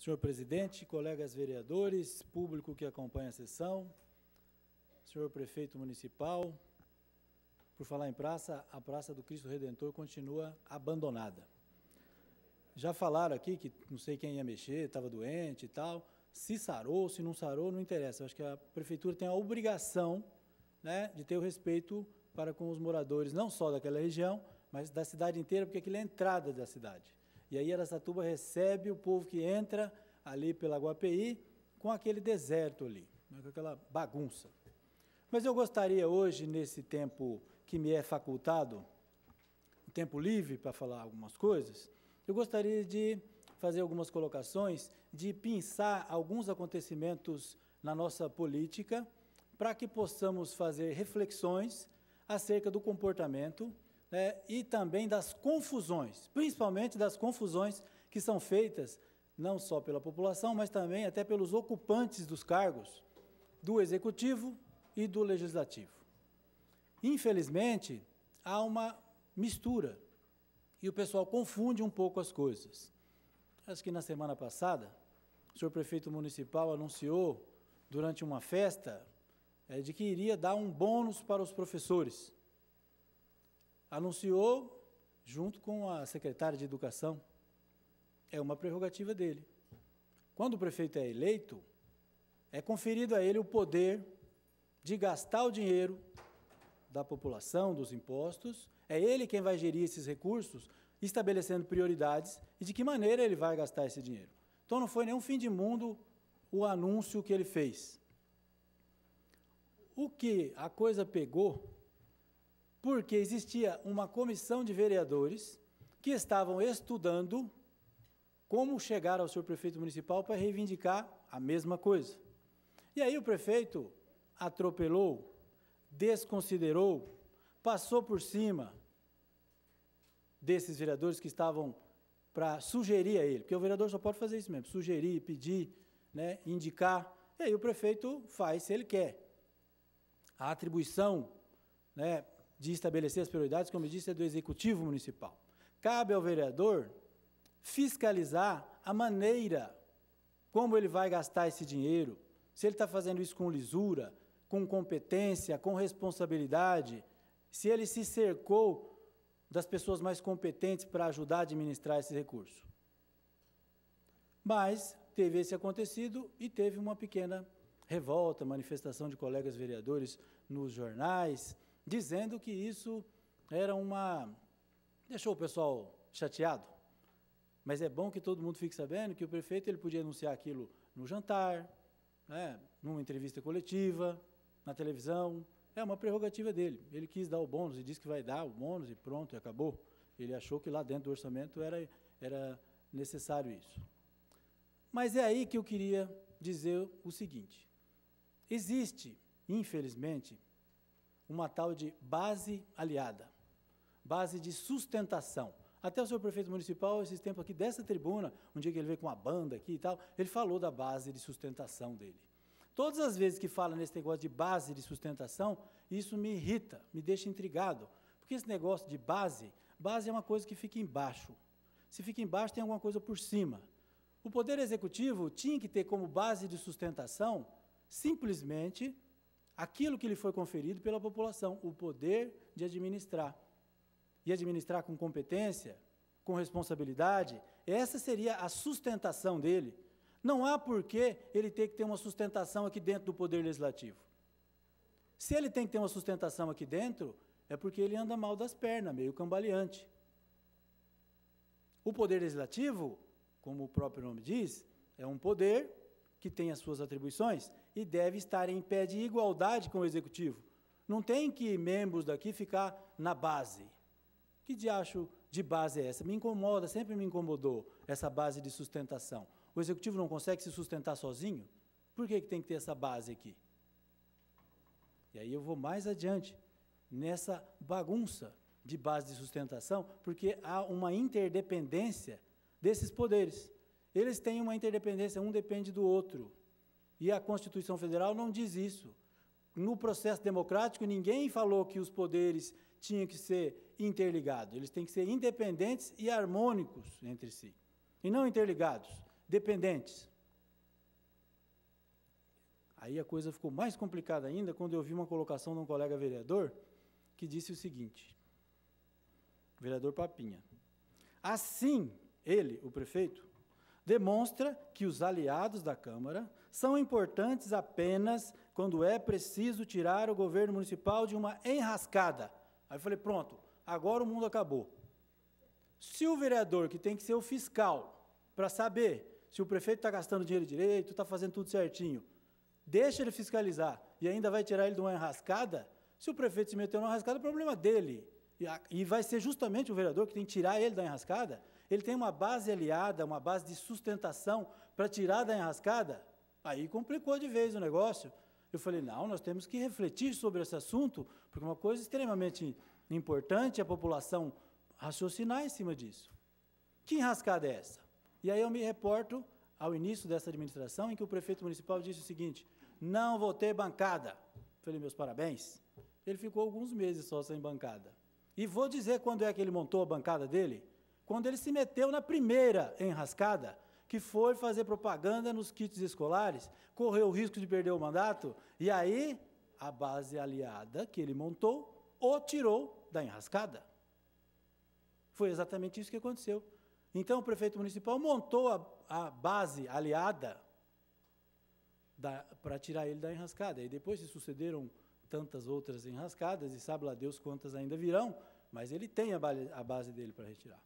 Senhor presidente, colegas vereadores, público que acompanha a sessão, senhor prefeito municipal, por falar em praça, a Praça do Cristo Redentor continua abandonada. Já falaram aqui que não sei quem ia mexer, estava doente e tal, se sarou, se não sarou, não interessa. Eu acho que a prefeitura tem a obrigação, né, de ter o respeito para com os moradores, não só daquela região, mas da cidade inteira, porque aquilo é a entrada da cidade. E aí Araçatuba recebe o povo que entra ali pela Guapeí com aquele deserto ali, né, com aquela bagunça. Mas eu gostaria hoje, nesse tempo que me é facultado, um tempo livre para falar algumas coisas, eu gostaria de fazer algumas colocações, de pensar alguns acontecimentos na nossa política, para que possamos fazer reflexões acerca do comportamento, né, e também das confusões, principalmente das confusões que são feitas não só pela população, mas também até pelos ocupantes dos cargos do Executivo e do Legislativo. Infelizmente, há uma mistura e o pessoal confunde um pouco as coisas. Acho que na semana passada, o senhor prefeito municipal anunciou, durante uma festa, de que iria dar um bônus para os professores. Anunciou junto com a secretária de Educação. É uma prerrogativa dele. Quando o prefeito é eleito, é conferido a ele o poder de gastar o dinheiro da população, dos impostos, é ele quem vai gerir esses recursos, estabelecendo prioridades e de que maneira ele vai gastar esse dinheiro. Então, não foi nenhum fim de mundo o anúncio que ele fez. O que a coisa pegou, porque existia uma comissão de vereadores que estavam estudando como chegar ao senhor prefeito municipal para reivindicar a mesma coisa. E aí o prefeito atropelou, desconsiderou, passou por cima desses vereadores que estavam para sugerir a ele, porque o vereador só pode fazer isso mesmo, sugerir, pedir, né, indicar, e aí o prefeito faz se ele quer. A atribuição, né, de estabelecer as prioridades, como eu disse, é do Executivo Municipal. Cabe ao vereador fiscalizar a maneira como ele vai gastar esse dinheiro, se ele está fazendo isso com lisura, com competência, com responsabilidade, se ele se cercou das pessoas mais competentes para ajudar a administrar esse recurso. Mas teve esse acontecido e teve uma pequena revolta, manifestação de colegas vereadores nos jornais, dizendo que isso era deixou o pessoal chateado. Mas é bom que todo mundo fique sabendo que o prefeito ele podia anunciar aquilo no jantar, né, numa entrevista coletiva, na televisão. É uma prerrogativa dele. Ele quis dar o bônus e disse que vai dar o bônus e pronto, e acabou. Ele achou que lá dentro do orçamento era necessário isso. Mas é aí que eu queria dizer o seguinte. Existe, infelizmente, uma tal de base aliada, base de sustentação. Até o senhor prefeito municipal, esses tempos aqui dessa tribuna, um dia que ele veio com uma banda aqui e tal, ele falou da base de sustentação dele. Todas as vezes que fala nesse negócio de base de sustentação, isso me irrita, me deixa intrigado, porque esse negócio de base é uma coisa que fica embaixo. Se fica embaixo, tem alguma coisa por cima. O Poder Executivo tinha que ter como base de sustentação, simplesmente, aquilo que lhe foi conferido pela população, o poder de administrar. E administrar com competência, com responsabilidade, essa seria a sustentação dele. Não há por que ele ter que ter uma sustentação aqui dentro do Poder Legislativo. Se ele tem que ter uma sustentação aqui dentro, é porque ele anda mal das pernas, meio cambaleante. O Poder Legislativo, como o próprio nome diz, é um poder que tem as suas atribuições e deve estar em pé de igualdade com o Executivo. Não tem que membros daqui ficar na base. Que diacho de base é essa? Me incomoda, sempre me incomodou essa base de sustentação. O Executivo não consegue se sustentar sozinho? Por que tem que ter essa base aqui? E aí eu vou mais adiante, nessa bagunça de base de sustentação, porque há uma interdependência desses poderes. Eles têm uma interdependência, um depende do outro. E a Constituição Federal não diz isso. No processo democrático, ninguém falou que os poderes tinham que ser interligados. Eles têm que ser independentes e harmônicos entre si. E não interligados, dependentes. Aí a coisa ficou mais complicada ainda quando eu vi uma colocação de um colega vereador que disse o seguinte, vereador Papinha, assim, ele, o prefeito, demonstra que os aliados da Câmara são importantes apenas quando é preciso tirar o governo municipal de uma enrascada. Aí eu falei, pronto, agora o mundo acabou. Se o vereador, que tem que ser o fiscal, para saber se o prefeito está gastando dinheiro direito, está fazendo tudo certinho, deixa ele fiscalizar e ainda vai tirar ele de uma enrascada, se o prefeito se meteu numa enrascada, é problema dele. E vai ser justamente o vereador que tem que tirar ele da enrascada. Ele tem uma base aliada, uma base de sustentação para tirar da enrascada. Aí complicou de vez o negócio. Eu falei, não, nós temos que refletir sobre esse assunto, porque uma coisa extremamente importante é a população raciocinar em cima disso. Que enrascada é essa? E aí eu me reporto ao início dessa administração, em que o prefeito municipal disse o seguinte, não vou ter bancada. Falei, meus parabéns. Ele ficou alguns meses só sem bancada. E vou dizer quando é que ele montou a bancada dele, quando ele se meteu na primeira enrascada, que foi fazer propaganda nos kits escolares, correu o risco de perder o mandato, e aí a base aliada que ele montou o tirou da enrascada. Foi exatamente isso que aconteceu. Então, o prefeito municipal montou a base aliada para tirar ele da enrascada. E depois se sucederam tantas outras enrascadas, e sabe lá Deus quantas ainda virão, mas ele tem a base dele para retirar.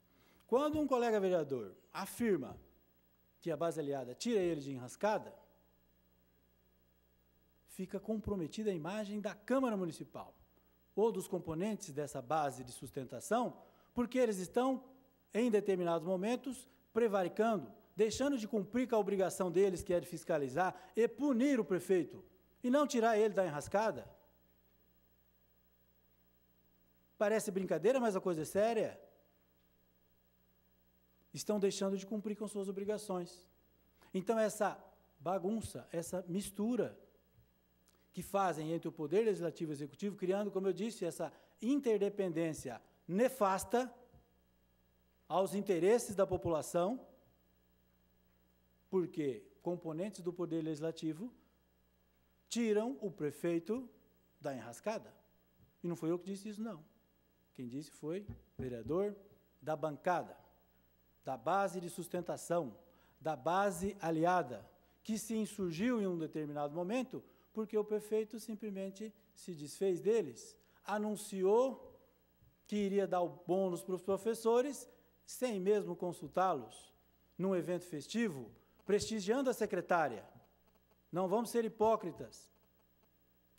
Quando um colega vereador afirma que a base aliada tira ele de enrascada, fica comprometida a imagem da Câmara Municipal, ou dos componentes dessa base de sustentação, porque eles estão, em determinados momentos, prevaricando, deixando de cumprir com a obrigação deles, que é de fiscalizar, e punir o prefeito, e não tirar ele da enrascada. Parece brincadeira, mas a coisa é séria. Estão deixando de cumprir com suas obrigações. Então, essa bagunça, essa mistura que fazem entre o Poder Legislativo e o Executivo, criando, como eu disse, essa interdependência nefasta aos interesses da população, porque componentes do Poder Legislativo tiram o prefeito da enrascada. E não foi eu que disse isso, não. Quem disse foi o vereador da bancada, da base de sustentação, da base aliada, que se insurgiu em um determinado momento, porque o prefeito simplesmente se desfez deles, anunciou que iria dar o bônus para os professores, sem mesmo consultá-los, num evento festivo, prestigiando a secretária. Não vamos ser hipócritas.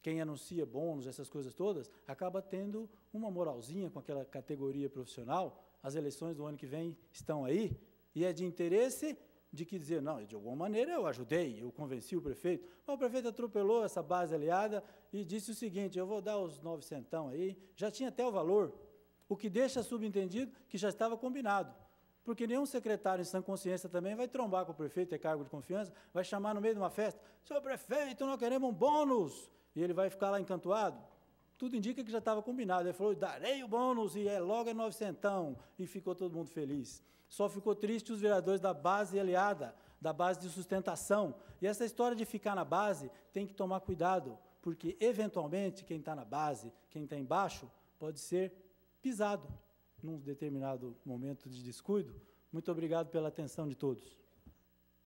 Quem anuncia bônus, essas coisas todas, acaba tendo uma moralzinha com aquela categoria profissional. As eleições do ano que vem estão aí, e é de interesse de que dizer, não, de alguma maneira eu ajudei, eu convenci o prefeito. Mas o prefeito atropelou essa base aliada e disse o seguinte, eu vou dar os 900 aí, já tinha até o valor, o que deixa subentendido que já estava combinado. Porque nenhum secretário em sã consciência também vai trombar com o prefeito, ter cargo de confiança, vai chamar no meio de uma festa, senhor prefeito, nós queremos um bônus, e ele vai ficar lá encantoado. Tudo indica que já estava combinado. Ele falou, darei o bônus, e logo é 900, e ficou todo mundo feliz. Só ficou triste os vereadores da base aliada, da base de sustentação. E essa história de ficar na base tem que tomar cuidado, porque, eventualmente, quem está na base, quem está embaixo, pode ser pisado num determinado momento de descuido. Muito obrigado pela atenção de todos.